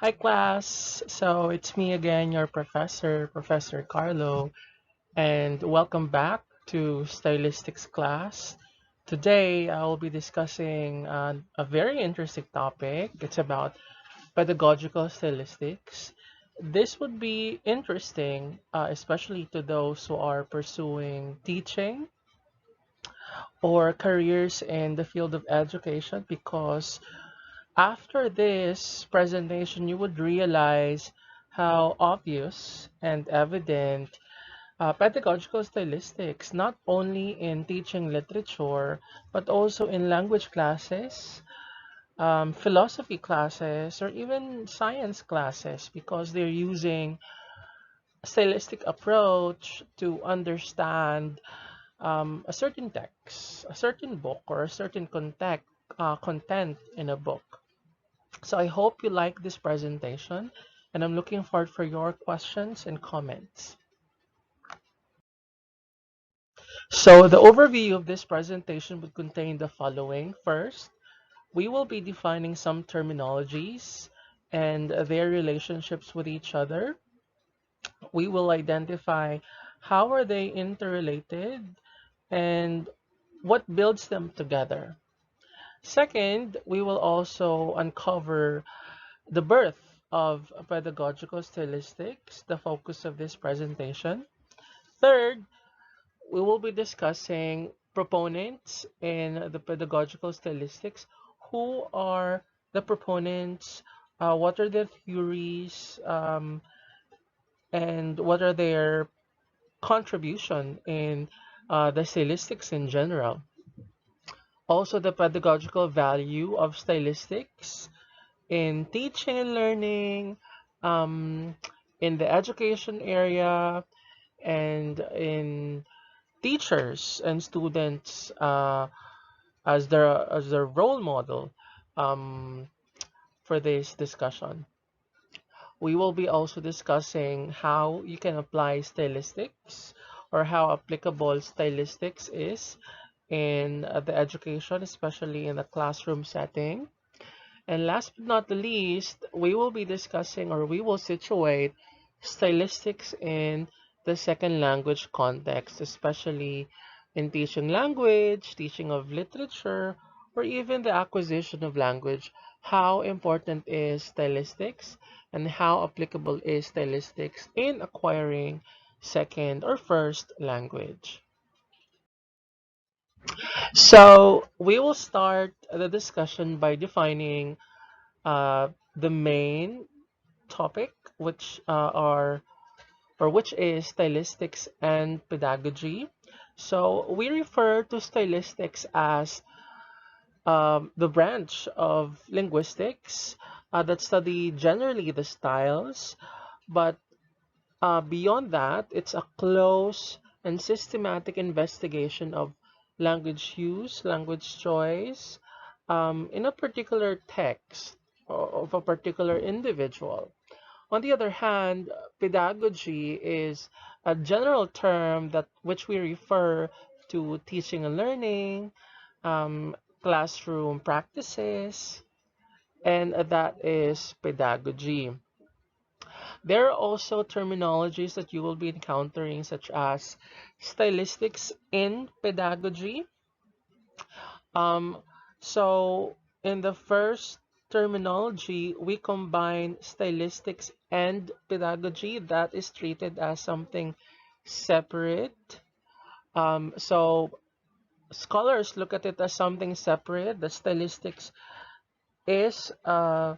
Hi class, so it's me again, your professor, Professor Carlo, and welcome back to Stylistics class. Today I will be discussing a very interesting topic. It's about pedagogical stylistics. This would be interesting, especially to those who are pursuing teaching or careers in the field of education because after this presentation, you would realize how obvious and evident pedagogical stylistics, not only in teaching literature, but also in language classes, philosophy classes, or even science classes, because they're using a stylistic approach to understand a certain text, a certain book, or a certain content in a book. So I hope you like this presentation, and I'm looking forward for your questions and comments. So the overview of this presentation would contain the following. First, we will be defining some terminologies and their relationships with each other. We will identify how are they interrelated and what builds them together. Second, we will also uncover the birth of pedagogical stylistics, the focus of this presentation. Third, we will be discussing proponents in the pedagogical stylistics. Who are the proponents? What are their theories? And what are their contribution in the stylistics in general? Also, the pedagogical value of stylistics in teaching and learning, um, in the education area, and in teachers and students as their role model um, for this discussion. We will be also discussing how you can apply stylistics or how applicable stylistics is in the education, especially in the classroom setting. And last but not the least, we will be discussing or we will situate stylistics in the second language context, especially in teaching language, teaching of literature, or even the acquisition of language. How important is stylistics and how applicable is stylistics in acquiring second or first language? So we will start the discussion by defining the main topic, which are or which is stylistics and pedagogy. So we refer to stylistics as the branch of linguistics that study generally the styles, but beyond that, it's a close and systematic investigation of language use, language choice in a particular text of a particular individual. On the other hand, pedagogy is a general term that which we refer to teaching and learning, um, classroom practices, and that is pedagogy. There are also terminologies that you will be encountering, such as stylistics in pedagogy. Um, so in the first terminology, we combine stylistics and pedagogy. That is treated as something separate. So scholars look at it as something separate. The stylistics is a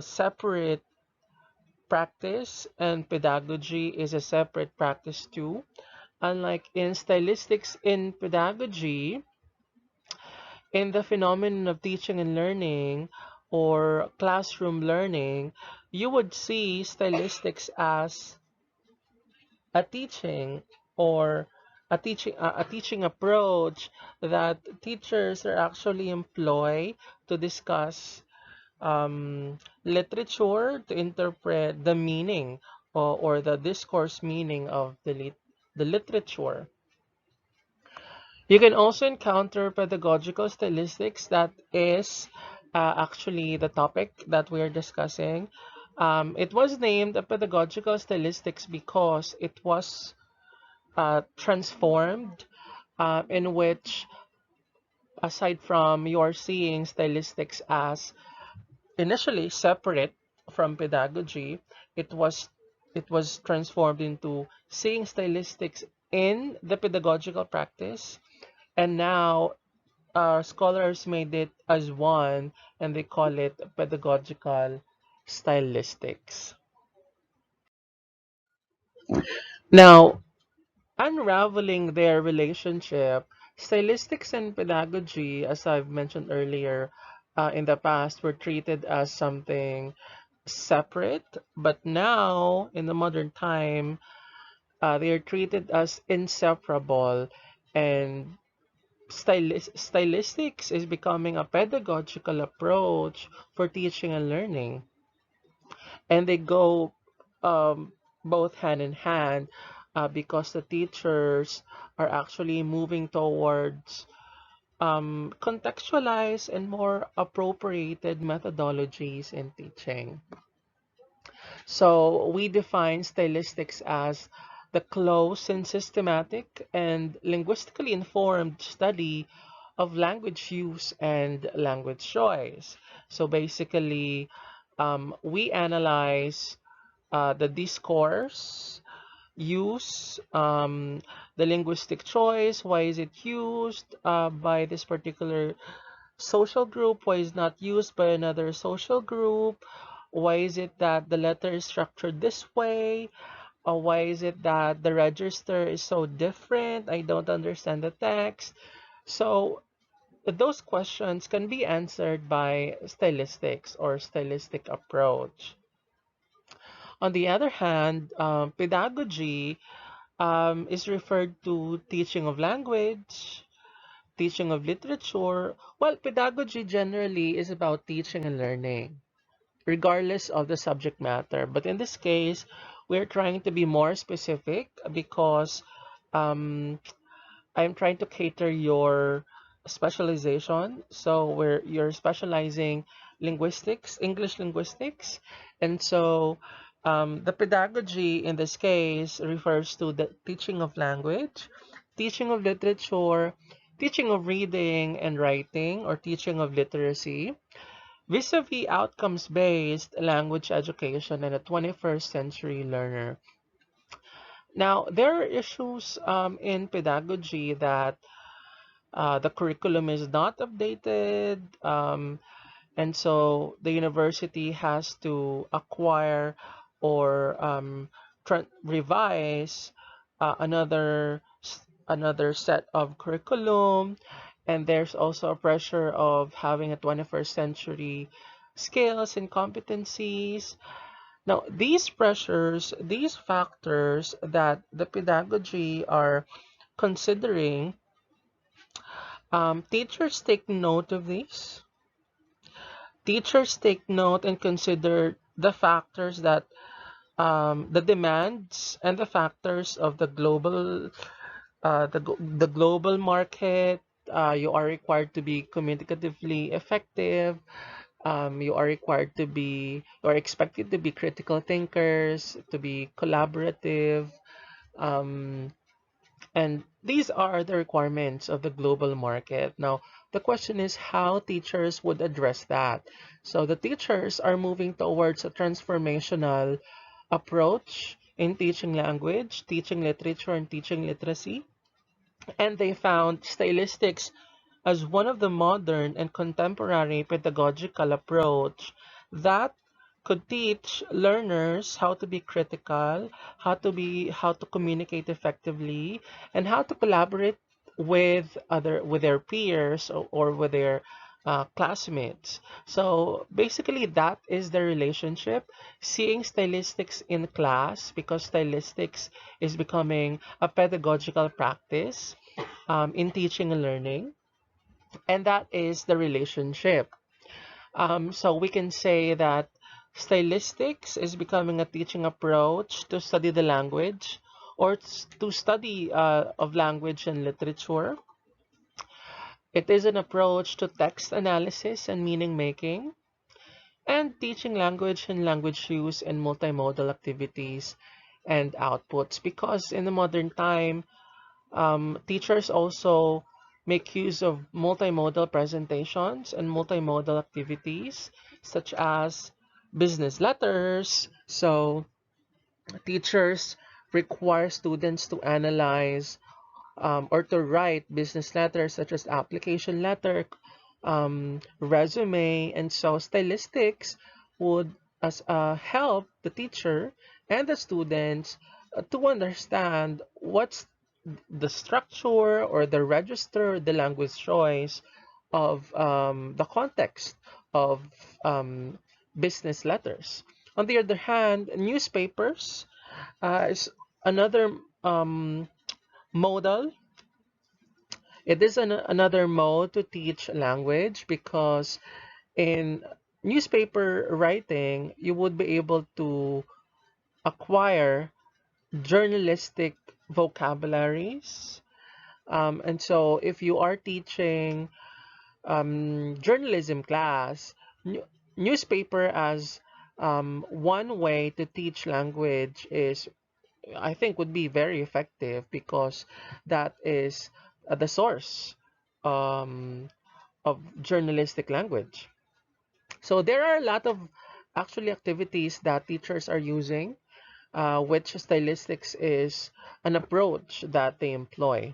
separate practice, and pedagogy is a separate practice too. Unlike in stylistics in pedagogy, in the phenomenon of teaching and learning or classroom learning, you would see stylistics as a teaching or a teaching approach that teachers are actually employ to discuss literature, to interpret the meaning or the discourse meaning of the literature. You can also encounter pedagogical stylistics that is actually the topic that we are discussing. It was named a pedagogical stylistics because it was transformed, in which, aside from you're seeing stylistics as initially separate from pedagogy, it was it was transformed into seeing stylistics in the pedagogical practice, and now scholars made it as one, and they call it pedagogical stylistics. Now, unraveling their relationship, stylistics and pedagogy, as I've mentioned earlier, in the past were treated as something separate, but now in the modern time, they are treated as inseparable, and stylistics is becoming a pedagogical approach for teaching and learning, and they go um, both hand in hand, because the teachers are actually moving towards contextualized and more appropriated methodologies in teaching. So we define stylistics as the close and systematic and linguistically informed study of language use and language choice. So basically, we analyze the discourse, use, the linguistic choice, why is it used by this particular social group, why is not used by another social group, why is it that the letter is structured this way, or why is it that the register is so different, I don't understand the text. So those questions can be answered by stylistics or stylistic approach. On the other hand, pedagogy is referred to teaching of language, teaching of literature. Well, pedagogy generally is about teaching and learning, regardless of the subject matter. But in this case, we're trying to be more specific because um, I'm trying to cater your specialization. So where you're specializing linguistics, English linguistics. And so the pedagogy in this case refers to the teaching of language, teaching of literature, teaching of reading and writing, or teaching of literacy, vis-a-vis outcomes-based language education and a 21st century learner. Now, there are issues in pedagogy that the curriculum is not updated, and so the university has to acquire or revise another set of curriculum, and there's also a pressure of having a 21st century skills and competencies. Now, these pressures, these factors that the pedagogy are considering, teachers take note of these. Teachers take note and consider the factors that the demands and the factors of the global the global market. You are required to be communicatively effective. You are required to be, you are expected to be critical thinkers, to be collaborative. Um, And these are the requirements of the global market. Now, the question is how teachers would address that. So the teachers are moving towards a transformational approach in teaching language, teaching literature, and teaching literacy. And they found stylistics as one of the modern and contemporary pedagogical approach that could teach learners how to be critical, how to communicate effectively, and how to collaborate with their peers, or with their classmates. So basically, that is the relationship. Seeing stylistics in class, because stylistics is becoming a pedagogical practice in teaching and learning, and that is the relationship. So we can say that stylistics is becoming a teaching approach to study the language, or to study of language and literature. It is an approach to text analysis and meaning making, and teaching language and language use in multimodal activities and outputs. Because in the modern time, teachers also make use of multimodal presentations and multimodal activities, such as business letters. So teachers require students to analyze or to write business letters such as application letter, resume, and so stylistics would help the teacher and the students to understand what's the structure or the register, the language choice of the context of business letters. On the other hand, newspapers is another modal. It is another mode to teach language, because in newspaper writing, you would be able to acquire journalistic vocabularies. And so if you are teaching journalism class, newspaper as one way to teach language is, I think, would be very effective, because that is the source um, of journalistic language. So there are a lot of actually activities that teachers are using, which stylistics is an approach that they employ.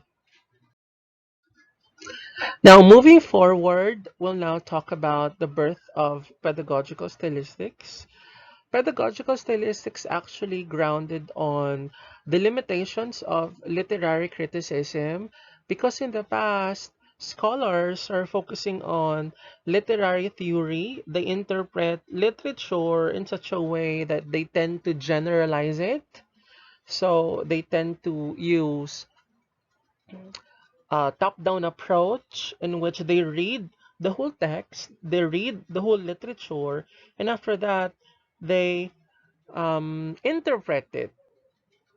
Now, moving forward, we'll now talk about the birth of pedagogical stylistics. Pedagogical stylistics actually grounded on the limitations of literary criticism, because in the past, scholars are focusing on literary theory. They interpret literature in such a way that they tend to generalize it. So they tend to use a top-down approach in which they read the whole text, they read the whole literature, and after that, they interpret it.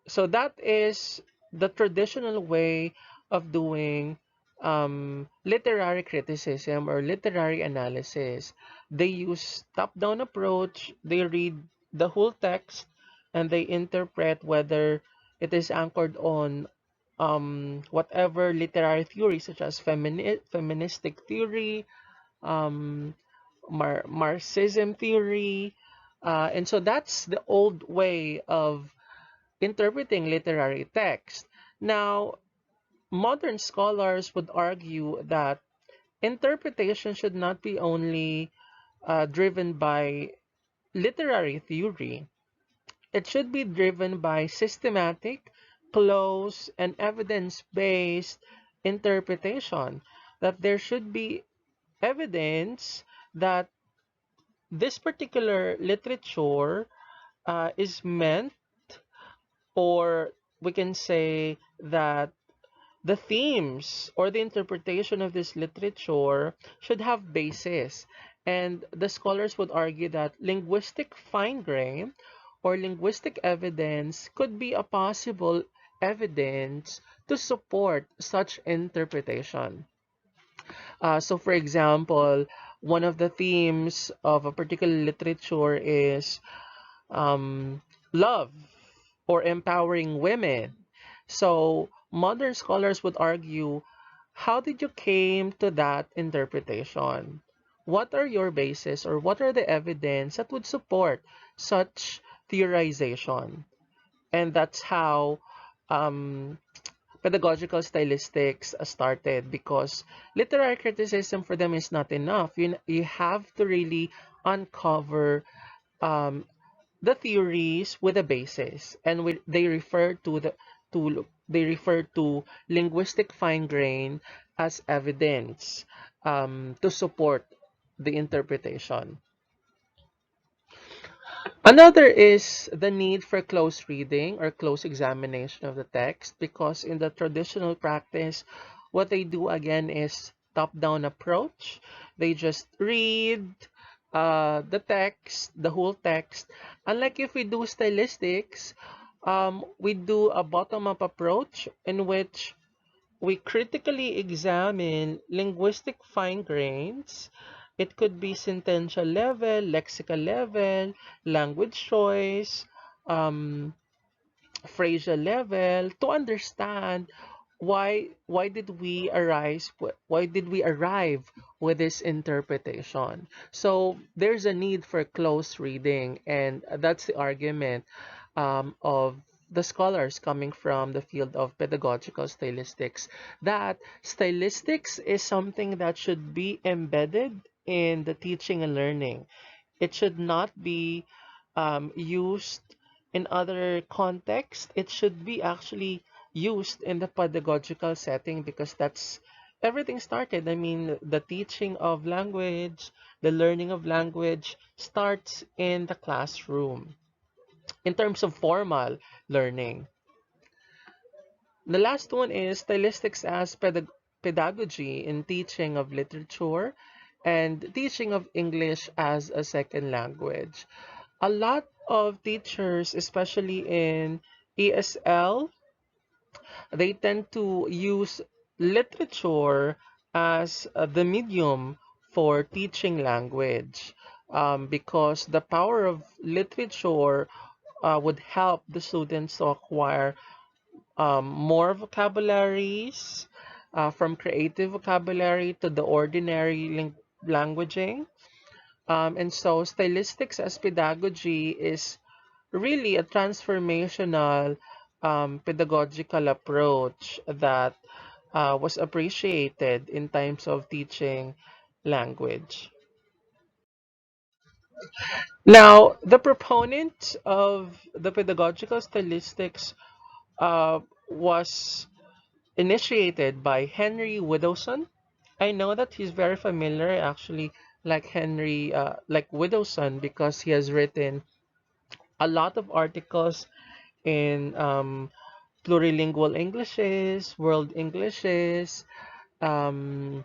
So that is the traditional way of doing literary criticism or literary analysis. They use top-down approach, they read the whole text, and they interpret whether it is anchored on whatever literary theory, such as feministic theory, um, Marxism theory. And so that's the old way of interpreting literary text. Now, modern scholars would argue that interpretation should not be only driven by literary theory. It should be driven by systematic, close, and evidence-based interpretation. That there should be evidence that this particular literature is meant, or we can say that the themes or the interpretation of this literature should have basis. And the scholars would argue that linguistic fine grain or linguistic evidence could be a possible evidence to support such interpretation. So, for example, one of the themes of a particular literature is um, love or empowering women. So modern scholars would argue, how did you came to that interpretation? What are your bases, or what are the evidence that would support such theorization? And that's how um, pedagogical stylistics started, because literary criticism for them is not enough. You have to really uncover um, the theories with a basis, and they refer to they refer to linguistic fine grain as evidence to support the interpretation. Another is the need for close reading or close examination of the text, because in the traditional practice, what they do again is top-down approach. They just read the text, the whole text. Unlike if we do stylistics, we do a bottom-up approach in which we critically examine linguistic fine grains. It could be sentential level, lexical level, language choice, um, phrasal level, to understand why did we arrive with this interpretation. So there's a need for close reading, and that's the argument of the scholars coming from the field of pedagogical stylistics, that stylistics is something that should be embedded in the teaching and learning. It should not be used in other contexts. It should be actually used in the pedagogical setting, because that's everything started. I mean, the teaching of language, the learning of language starts in the classroom in terms of formal learning. The last one is stylistics as pedagogy in teaching of literature and teaching of English as a second language. A lot of teachers, especially in ESL, they tend to use literature as the medium for teaching language, because the power of literature would help the students to acquire more vocabularies, from creative vocabulary to the ordinary languaging. And so stylistics as pedagogy is really a transformational pedagogical approach that was appreciated in times of teaching language. Now, the proponent of the pedagogical stylistics was initiated by Henry Widdowson. I know that he's very familiar, actually, like like Widdowson, because he has written a lot of articles in plurilingual Englishes, world Englishes, um,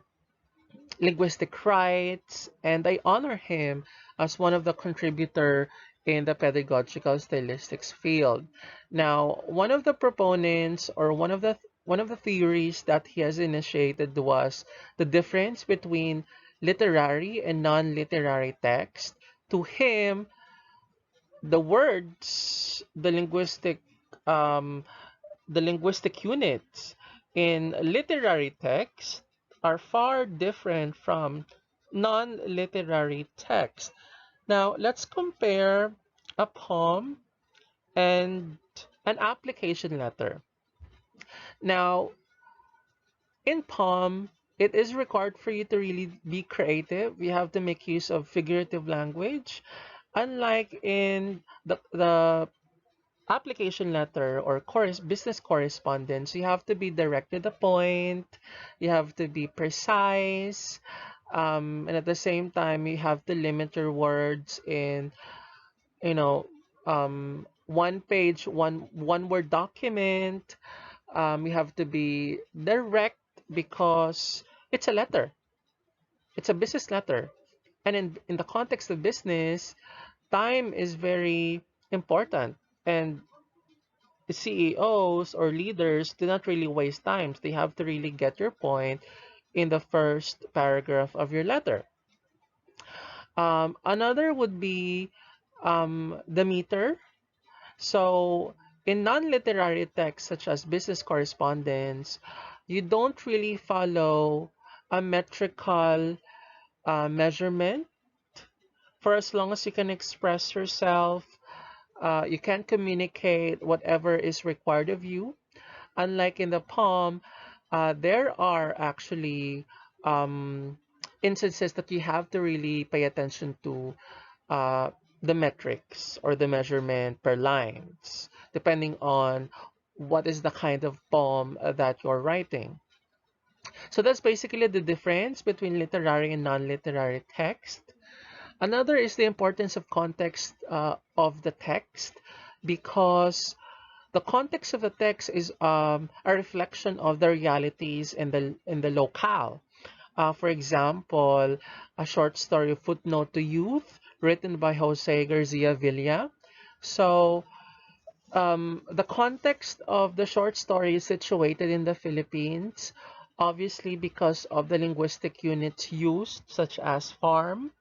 linguistic rights, and I honor him as one of the contributor in the pedagogical stylistics field. Now, one of the proponents, or one of the theories that he has initiated, was the difference between literary and non-literary text. To him, the words, um, the linguistic units in literary text are far different from non-literary text. Now, let's compare a poem and an application letter. Now, in poem, it is required for you to really be creative. You have to make use of figurative language. Unlike in the application letter or business correspondence, you have to be direct to the point, you have to be precise, and at the same time, you have to limit your words in, you know, one page, one word document. You have to be direct because it's a letter, it's a business letter, and in the context of business, time is very important. And CEOs or leaders do not really waste time. They have to really get your point in the first paragraph of your letter. Another would be the meter. So in non-literary texts such as business correspondence, you don't really follow a metrical measurement. For as long as you can express yourself, you can communicate whatever is required of you. Unlike in the palm, there are actually instances that you have to really pay attention to uh, the metrics or the measurement per lines, depending on what is the kind of poem that you're writing. So that's basically the difference between literary and non-literary text. Another is the importance of context of the text, because the context of the text is a reflection of the realities in the locale. For example, a short story, Footnote to Youth, written by Jose Garcia Villa. So The context of the short story is situated in the Philippines, obviously because of the linguistic units used, such as farm.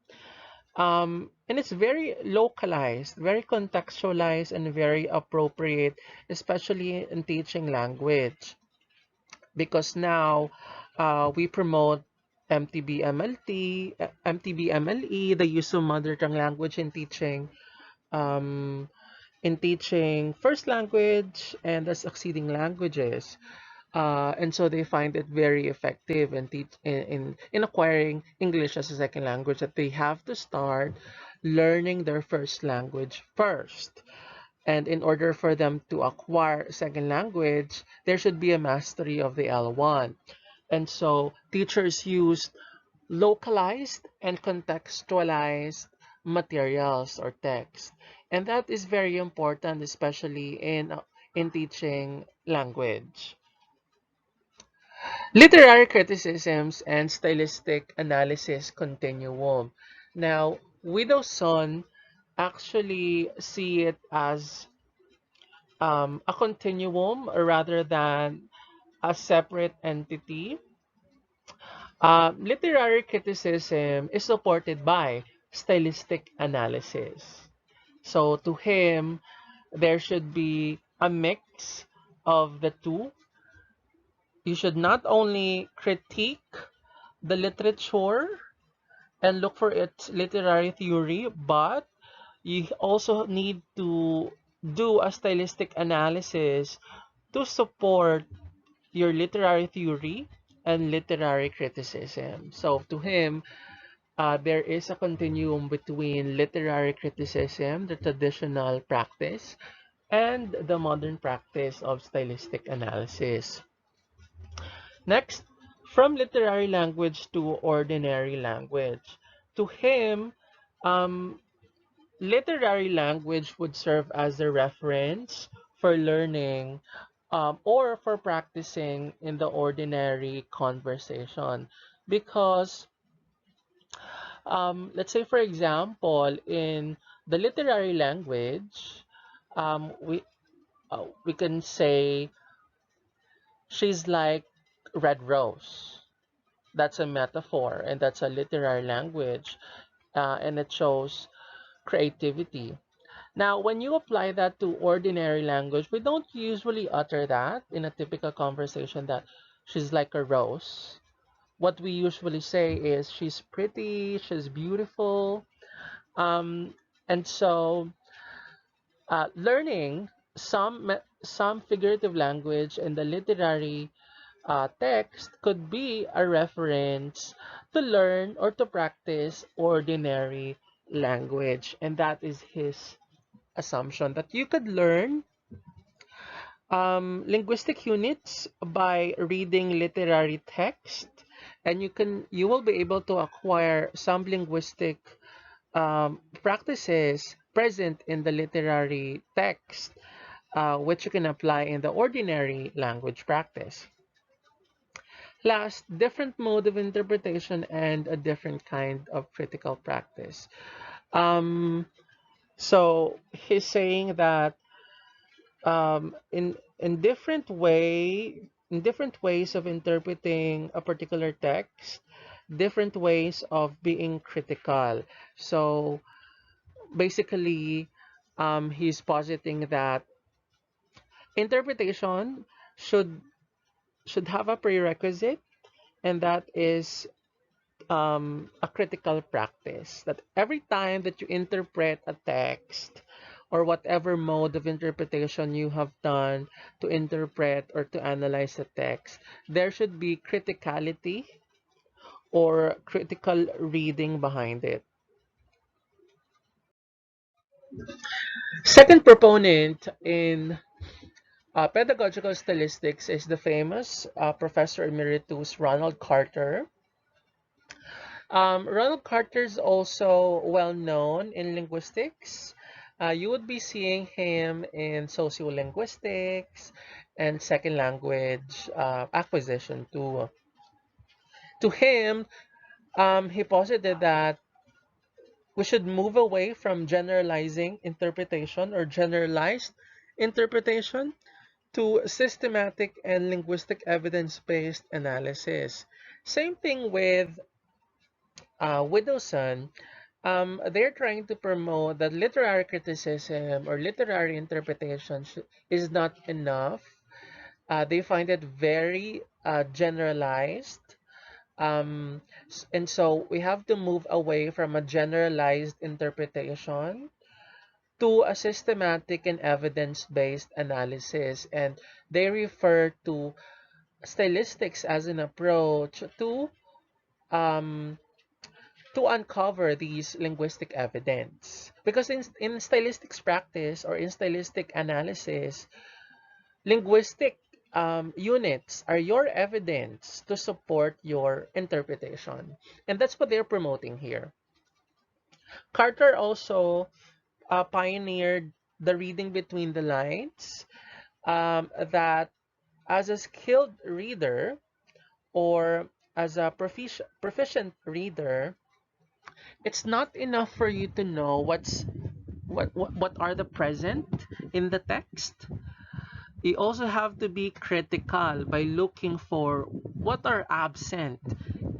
And it's very localized, very contextualized, and very appropriate, especially in teaching language. Because now we promote MTB MLT, MTB MLE, the use of mother tongue language um, in teaching first language and the succeeding languages. And so they find it very effective in acquiring English as a second language, that they have to start learning their first language first. And in order for them to acquire a second language, there should be a mastery of the L1. And so teachers use localized and contextualized materials or text. And that is very important, especially in teaching language. Literary criticisms and stylistic analysis continuum. Now, Widdowson actually see it as a continuum rather than a separate entity. Literary criticism is supported by stylistic analysis. So to him, there should be a mix of the two. You should not only critique the literature and look for its literary theory, but you also need to do a stylistic analysis to support your literary theory and literary criticism. So to him, there is a continuum between literary criticism, the traditional practice, and the modern practice of stylistic analysis. Next, from literary language to ordinary language. To him, um, literary language would serve as a reference for learning or for practicing in the ordinary conversation. Because, let's say, for example, in the literary language, we can say she's like red rose. That's a metaphor, and that's a literary language, and it shows creativity. Now, when you apply that to ordinary language, we don't usually utter that in a typical conversation that she's like a rose. What we usually say is she's pretty, she's beautiful. Um, and so, learning some figurative language in the literary text could be a reference to learn or to practice ordinary language. And that is his assumption, that you could learn linguistic units by reading literary text, and you will be able to acquire some linguistic practices present in the literary text, which you can apply in the ordinary language practice. Last, different mode of interpretation and a different kind of critical practice. Um, so he's saying that in different ways of interpreting a particular text, different ways of being critical. So basically, he's positing that interpretation should should have a prerequisite, and that is a critical practice. That every time that you interpret a text or whatever mode of interpretation you have done to interpret or to analyze a text, there should be criticality or critical reading behind it. Second proponent in pedagogical stylistics is the famous Professor Emeritus Ronald Carter. Ronald Carter is also well known in linguistics. You would be seeing him in sociolinguistics and second language acquisition too. To him, he posited that we should move away from generalizing interpretation or generalized interpretation to systematic and linguistic evidence-based analysis. Same thing with Widdowson. They're trying to promote that literary criticism or literary interpretation is not enough. They find it very generalized. And so we have to move away from a generalized interpretation to a systematic and evidence-based analysis. And they refer to stylistics as an approach um, to uncover these linguistic evidence. Because in stylistics practice or in stylistic analysis, linguistic units are your evidence to support your interpretation. And that's what they're promoting here. Carter also pioneered the reading between the lines, that as a skilled reader or as a proficient reader, it's not enough for you to know what are the present in the text. You also have to be critical by looking for what are absent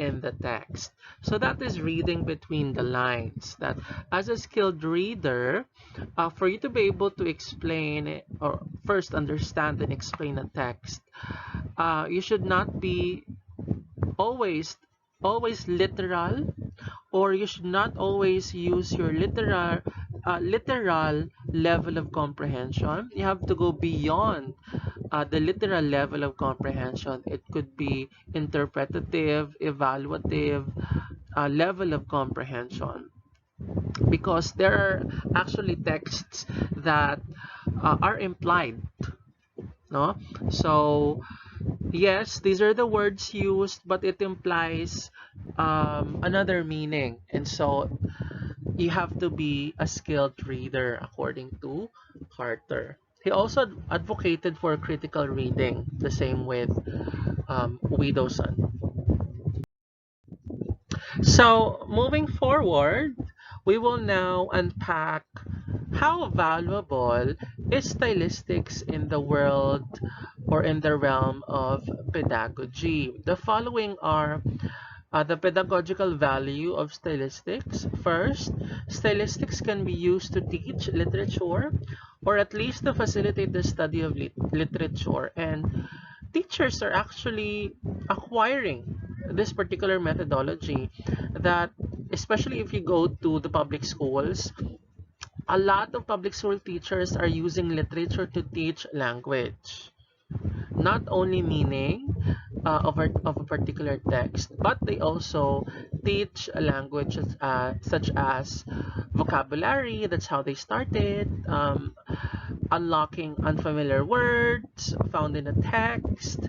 in the text. So that is reading between the lines. That as a skilled reader, for you to be able to explain or first understand and explain a text, you should not be always literal, or you should not always use your literal level of comprehension. You have to go beyond the literal level of comprehension. It could be interpretative, evaluative level of comprehension, because there are actually texts that are implied, no? So yes, these are the words used, but it implies another meaning. And so you have to be a skilled reader, according to Carter. He also advocated for critical reading, the same with Widdowson. So moving forward, we will now unpack how valuable is stylistics in the world or in the realm of pedagogy. The following are the pedagogical value of stylistics. First, stylistics can be used to teach literature, or at least to facilitate the study of literature. And teachers are actually acquiring this particular methodology, that especially if you go to the public schools, a lot of public school teachers are using literature to teach language, not only meaning of a particular text, but they also teach a language such as vocabulary. That's how they started, unlocking unfamiliar words found in a text,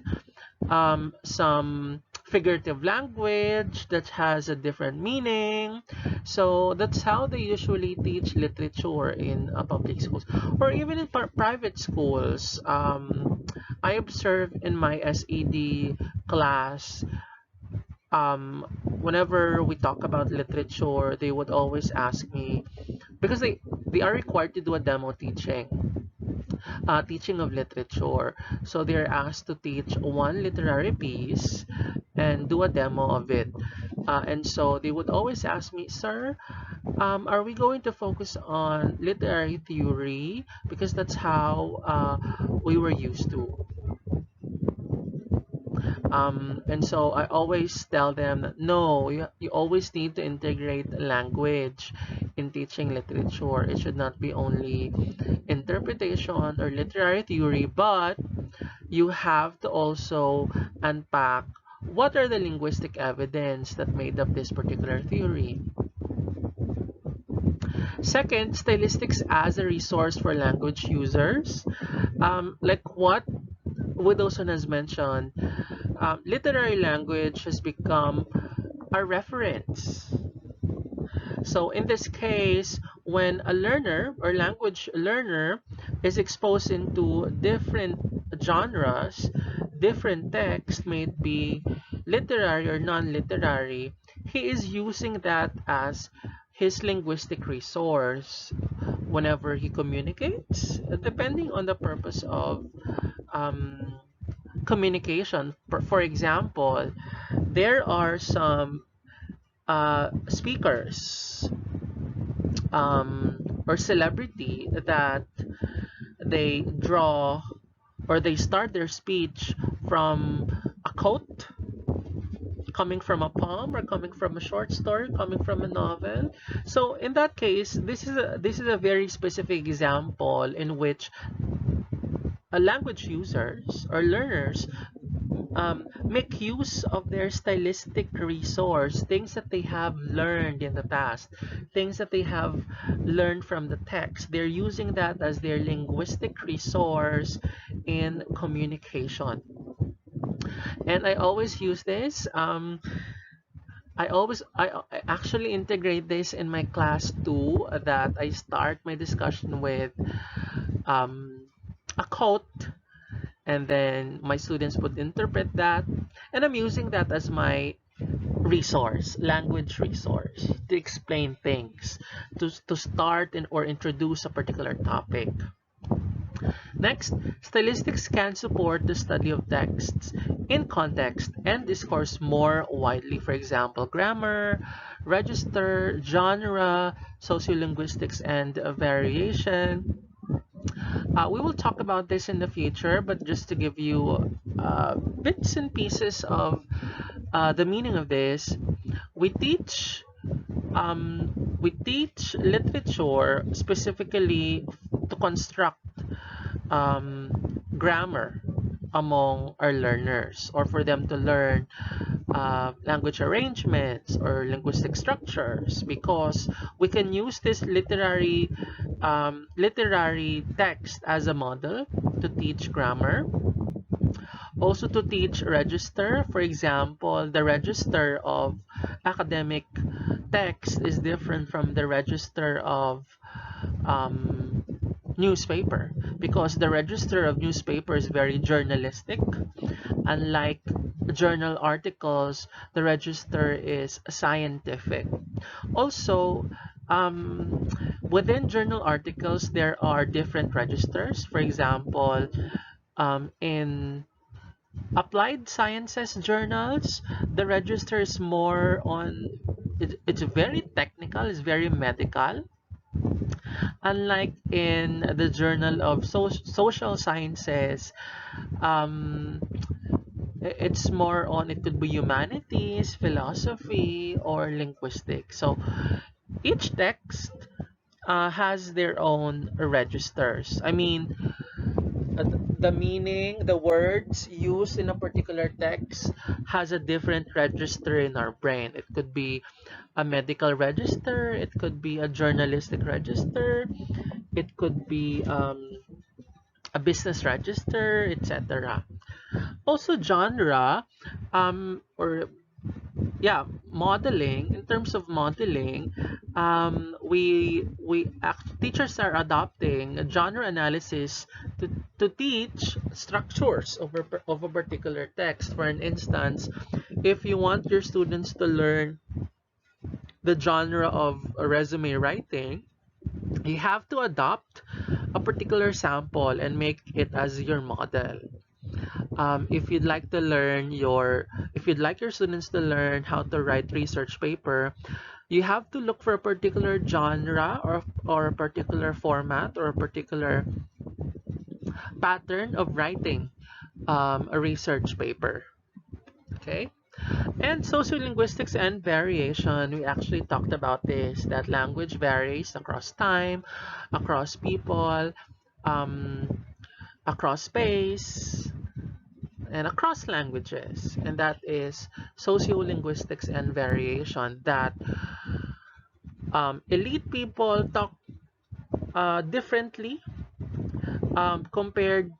some figurative language that has a different meaning. So that's how they usually teach literature in public schools, or even in private schools. I observe in my SED class, whenever we talk about literature, they would always ask me, because they are required to do a demo teaching of literature. So they're asked to teach one literary piece and do a demo of it. And so they would always ask me, sir, are we going to focus on literary theory? Because that's how we were used to. And so I always tell them that no, you always need to integrate language in teaching literature. It should not be only interpretation or literary theory, but you have to also unpack what are the linguistic evidence that made up this particular theory. Second, stylistics as a resource for language users. Like what Widdowson has mentioned, literary language has become a reference. So in this case, when a learner or language learner is exposed into different genres, different text, may it be literary or non-literary, he is using that as his linguistic resource whenever he communicates, depending on the purpose of um, communication. For example, there are some speakers or celebrity that they draw or they start their speech from a quote coming from a poem or coming from a short story, coming from a novel. So in that case, this is a very specific example in which language users or learners make use of their stylistic resource, things that they have learned in the past, things that they have learned from the text. They're using that as their linguistic resource in communication. And I always use this. I actually integrate this in my class too. That I start my discussion with a quote, and then my students would interpret that, and I'm using that as my resource, language resource, to explain things, to start or introduce a particular topic. Next, stylistics can support the study of texts in context and discourse more widely. For example, grammar, register, genre, sociolinguistics, and variation. We will talk about this in the future, but just to give you bits and pieces of the meaning of this, we teach literature specifically to construct grammar among our learners, or for them to learn language arrangements or linguistic structures, because we can use this literary text as a model to teach grammar, also to teach register. For example, the register of academic text is different from the register of newspaper, because the register of newspaper is very journalistic. Unlike journal articles, the register is scientific. Also, within journal articles, there are different registers. For example, in applied sciences journals, the register is more on, it's very technical, it's very medical. Unlike in the journal of social sciences, um, it's more on, it could be humanities, philosophy, or linguistics. So each text has their own registers. I mean, the meaning, the words used in a particular text has a different register in our brain. It could be a medical register, it could be a journalistic register, it could be a business register, etc. Also, genre, or yeah, modeling. In terms of modeling, teachers are adopting genre analysis to teach structures of a particular text. For an instance, if you want your students to learn the genre of resume writing, you have to adopt a particular sample and make it as your model. If you'd like to learn if you'd like your students to learn how to write research paper, you have to look for a particular genre, or a particular format, or a particular pattern of writing a research paper. Okay. And sociolinguistics and variation, we actually talked about this, that language varies across time, across people, um, across space, and across languages. And that is sociolinguistics and variation, that elite people talk differently compared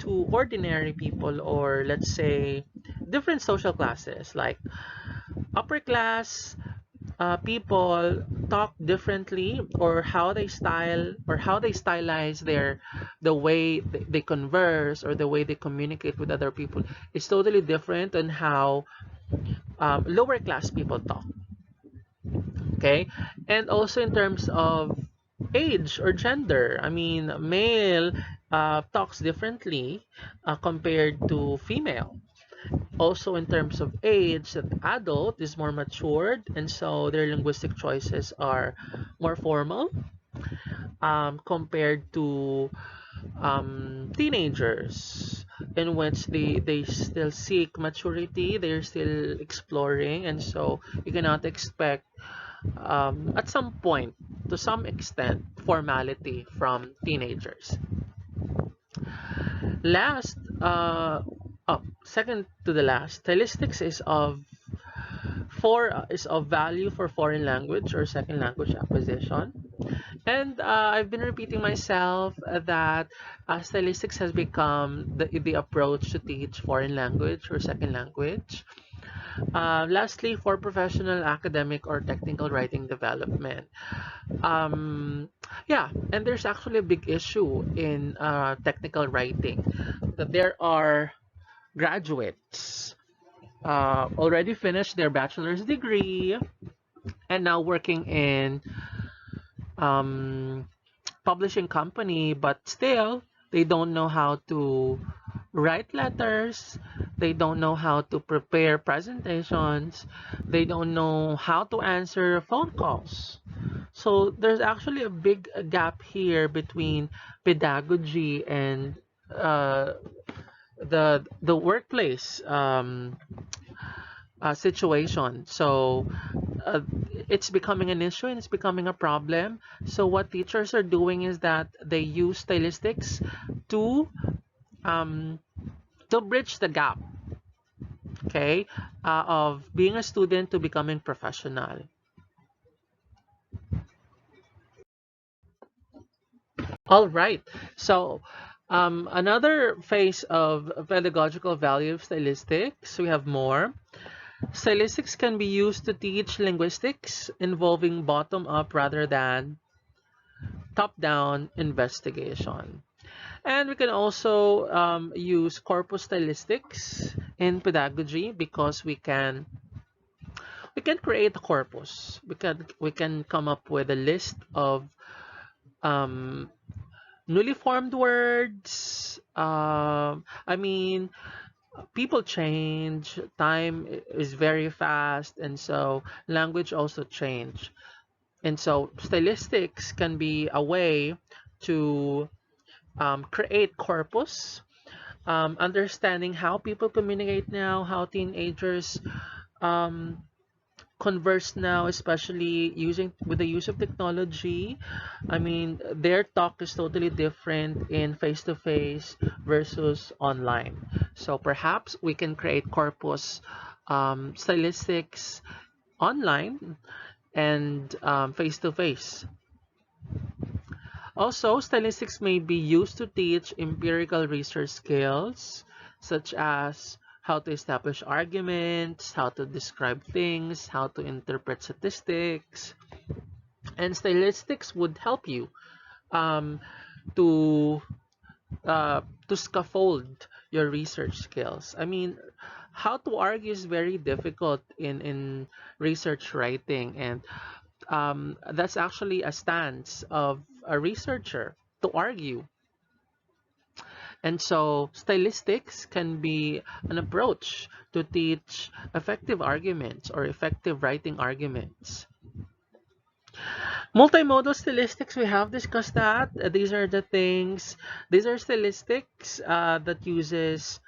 to ordinary people, or let's say different social classes. Like upper class people talk differently, or how they stylize the way they converse, or the way they communicate with other people, is totally different than how lower class people talk. Okay, and also in terms of age or gender. I mean, male talks differently compared to female. Also, in terms of age, the adult is more matured, and so their linguistic choices are more formal compared to teenagers, in which they still seek maturity, they're still exploring, and so you cannot expect at some point, to some extent, formality from teenagers. Last, second to the last, stylistics is of value for foreign language or second language acquisition. And I've been repeating myself that stylistics has become the approach to teach foreign language or second language. Lastly, for professional, academic, or technical writing development. Um, yeah, and there's actually a big issue in technical writing that there are graduates already finished their bachelor's degree and now working in um, publishing company, but still they don't know how to write letters, they don't know how to prepare presentations, they don't know how to answer phone calls. So there's actually a big gap here between pedagogy and uh, the workplace situation. So uh, it's becoming an issue and it's becoming a problem. So what teachers are doing is that they use stylistics to um, bridge the gap, okay, of being a student to becoming professional. All right. So another phase of pedagogical value of stylistics, we have more. Stylistics can be used to teach linguistics involving bottom-up rather than top-down investigation. And we can also use corpus stylistics in pedagogy because we can create a corpus. We can come up with a list of um, newly formed words. I mean, people change, time is very fast, and so language also change. And so stylistics can be a way to create corpus, understanding how people communicate now, how teenagers um, converse now, especially using with the use of technology. I mean, their talk is totally different in face-to-face versus online. So perhaps we can create corpus stylistics online and face-to-face. Also, stylistics may be used to teach empirical research skills, such as how to establish arguments, how to describe things, how to interpret statistics. And stylistics would help you um, to scaffold your research skills. I mean, how to argue is very difficult in research writing, and that's actually a stance of a researcher to argue. And so stylistics can be an approach to teach effective arguments or effective writing arguments. Multimodal stylistics, we have discussed that. These are the things, these are stylistics that uses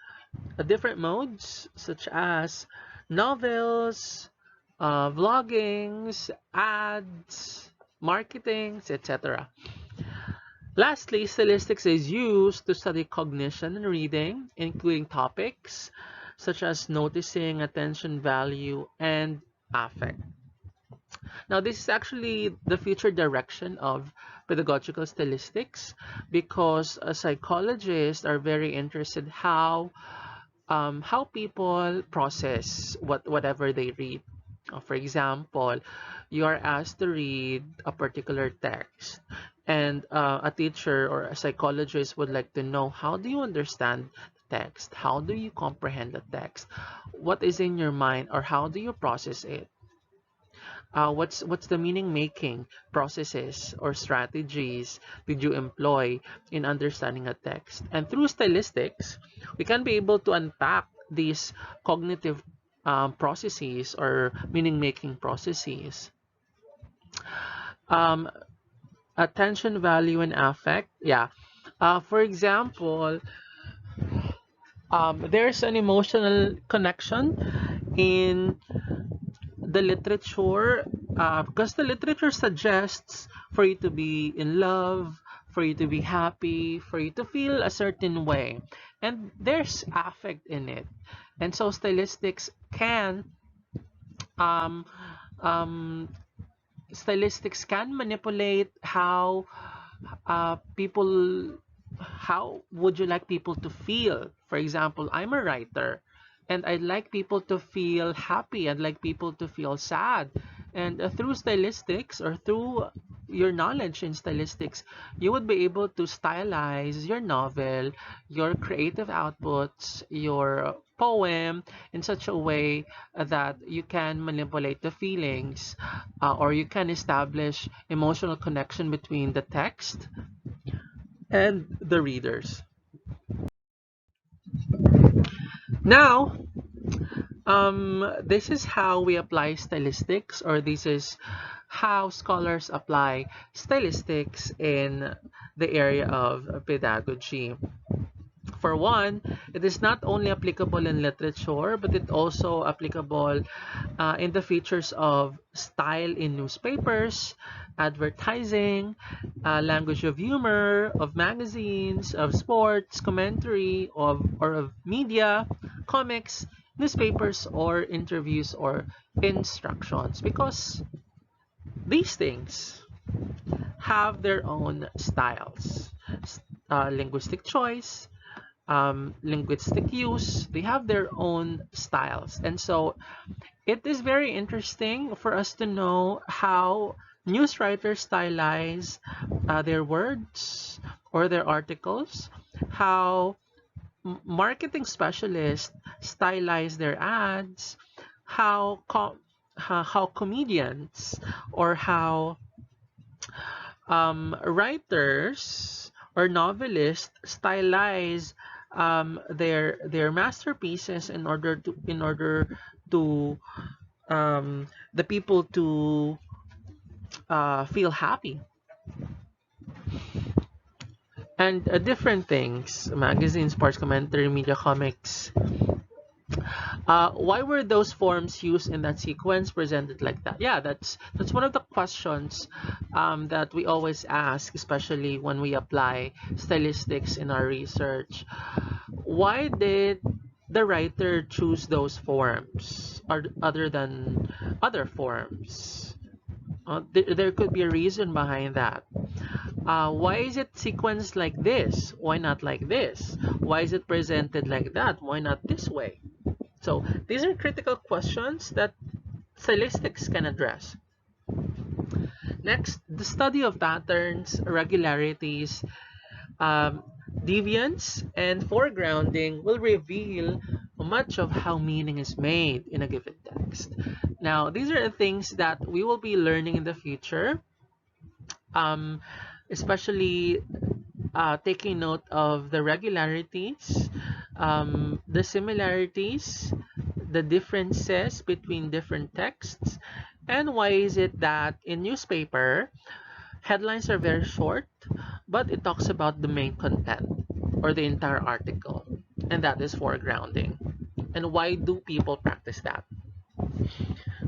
different modes such as novels, vloggings, ads, marketings, etc. Lastly, stylistics is used to study cognition and reading, including topics such as noticing, attention value, and affect. Now, this is actually the future direction of pedagogical stylistics because psychologists are very interested how people process whatever they read. For example, you are asked to read a particular text, and a teacher or a psychologist would like to know how do you understand the text? How do you comprehend the text? What is in your mind, or how do you process it? What's the meaning making processes or strategies did you employ in understanding a text? And through stylistics, we can be able to unpack these cognitive processes or meaning making processes. Um, Attention, value, and affect. Yeah. For example, there's an emotional connection in the literature, because the literature suggests for you to be in love, for you to be happy, for you to feel a certain way, and there's affect in it. And so stylistics can um, um, manipulate people, how would you like people to feel. For example, I'm a writer and I'd like people to feel happy, I'd like people to feel sad. And through stylistics, or through your knowledge in stylistics, you would be able to stylize your novel, your creative outputs, your poem in such a way that you can manipulate the feelings, or you can establish emotional connection between the text and the readers. Now, this is how we apply stylistics, or this is how scholars apply stylistics in the area of pedagogy. For one, it is not only applicable in literature, but it also applicable in the features of style in newspapers, advertising, language of humor, of magazines, of sports, commentary, or of media, comics, newspapers, or interviews, or instructions. Because these things have their own styles. Linguistic choice, linguistic use, they have their own styles. And so it is very interesting for us to know how news writers stylize their words or their articles, how marketing specialists stylize their ads, how how comedians or how writers or novelists stylize their masterpieces in order to the people to feel happy. And different things, magazines, sports, commentary, media, comics. Why were those forms used in that sequence, presented like that? Yeah, that's one of the questions that we always ask, especially when we apply stylistics in our research. Why did the writer choose those forms or other than other forms? There could be a reason behind that. Why is it sequenced like this? Why not like this? Why is it presented like that? Why not this way? So these are critical questions that stylistics can address. Next, the study of patterns, regularities, um, deviance, and foregrounding will reveal much of how meaning is made in a given text. Now, these are the things that we will be learning in the future, um, especially taking note of the regularities, the similarities, the differences between different texts, and why is it that in newspaper, headlines are very short, but it talks about the main content or the entire article, and that is foregrounding. And why do people practice that?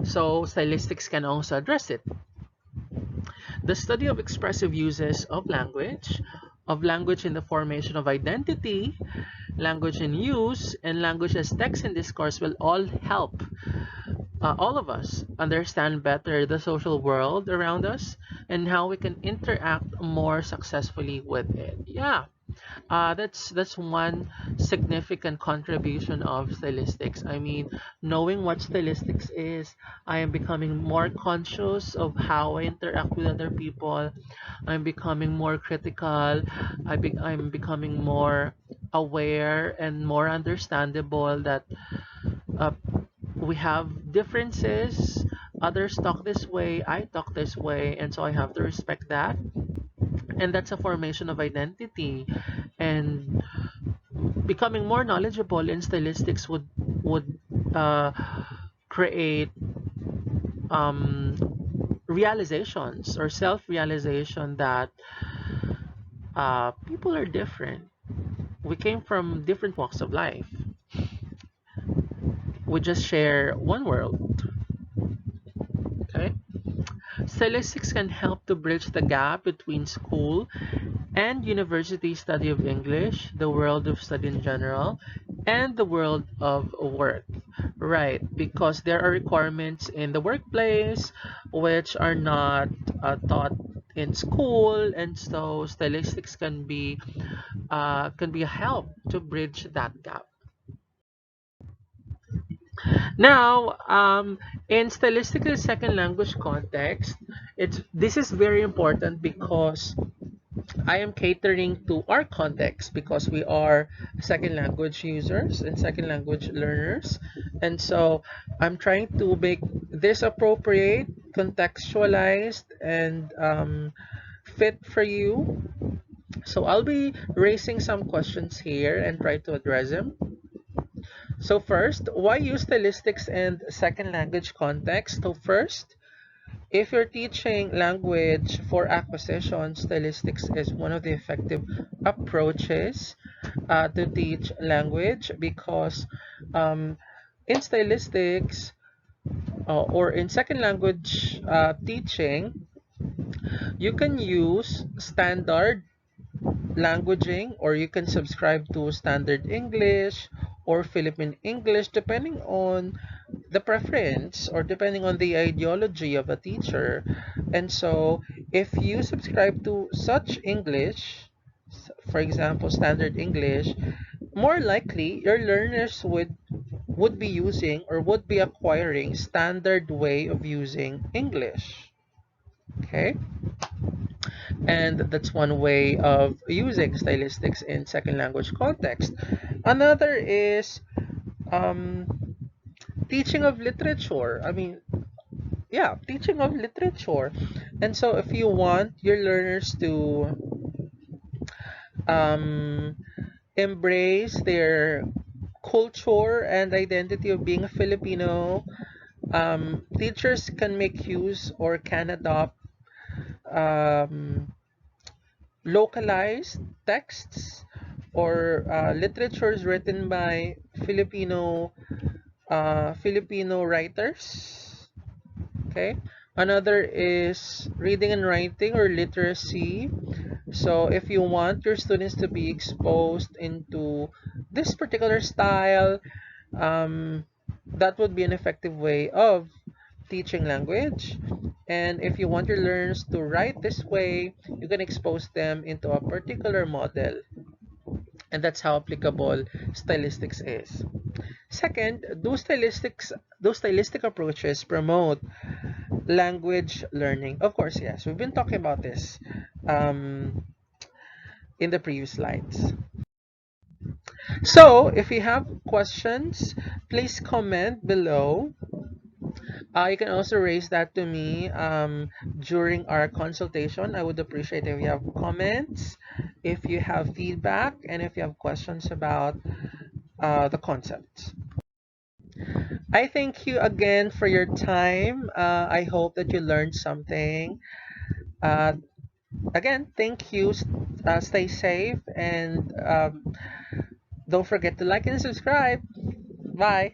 So stylistics can also address it. The study of expressive uses of language in the formation of identity, language in use, and language as text and discourse will all help all of us understand better the social world around us and how we can interact more successfully with it. Yeah, that's one significant contribution of stylistics. I mean, knowing what stylistics is, I am becoming more conscious of how I interact with other people. I'm becoming more critical. I'm becoming more aware and more understandable that uh, we have differences, Others talk this way, I talk this way, and so I have to respect that. And that's a formation of identity. And becoming more knowledgeable in stylistics would uh, create um, realizations or self-realization that people are different. We came from different walks of life. We just share one world. Okay. Stylistics can help to bridge the gap between school and university study of English, the world of study in general, and the world of work. Right, because there are requirements in the workplace which are not taught in school, and so stylistics can be a help to bridge that gap. Now, in stylistically second language context, it's this is very important because I am catering to our context because we are second language users and second language learners. And so I'm trying to make this appropriate, contextualized, and fit for you. So I'll be raising some questions here and try to address them. So first, why use stylistics and second language context? So first, if you're teaching language for acquisition, stylistics is one of the effective approaches to teach language because in stylistics or in second language teaching, you can use standard languaging or you can subscribe to standard English or Philippine English depending on the preference or depending on the ideology of a teacher. And so if you subscribe to such English, for example standard English, more likely your learners would be using or would be acquiring standard way of using English. Okay, and that's one way of using stylistics in second language context. Another is um, teaching of literature. I mean, yeah, teaching of literature. And so if you want your learners to um, embrace their culture and identity of being a Filipino, teachers can make use or can adopt um, localized texts or literatures written by Filipino writers. Okay. Another is reading and writing or literacy. So if you want your students to be exposed into this particular style, um, that would be an effective way of teaching language. And if you want your learners to write this way, you can expose them into a particular model. And that's how applicable stylistics is. Second, do stylistic approaches promote language learning? Of course, yes. We've been talking about this um, in the previous slides. So, if you have questions, please comment below. You can also raise that to me during our consultation. I would appreciate if you have comments, if you have feedback, and if you have questions about the concepts. I thank you again for your time. I hope that you learned something. Uh, Again, thank you. Stay safe and don't forget to like and subscribe. Bye.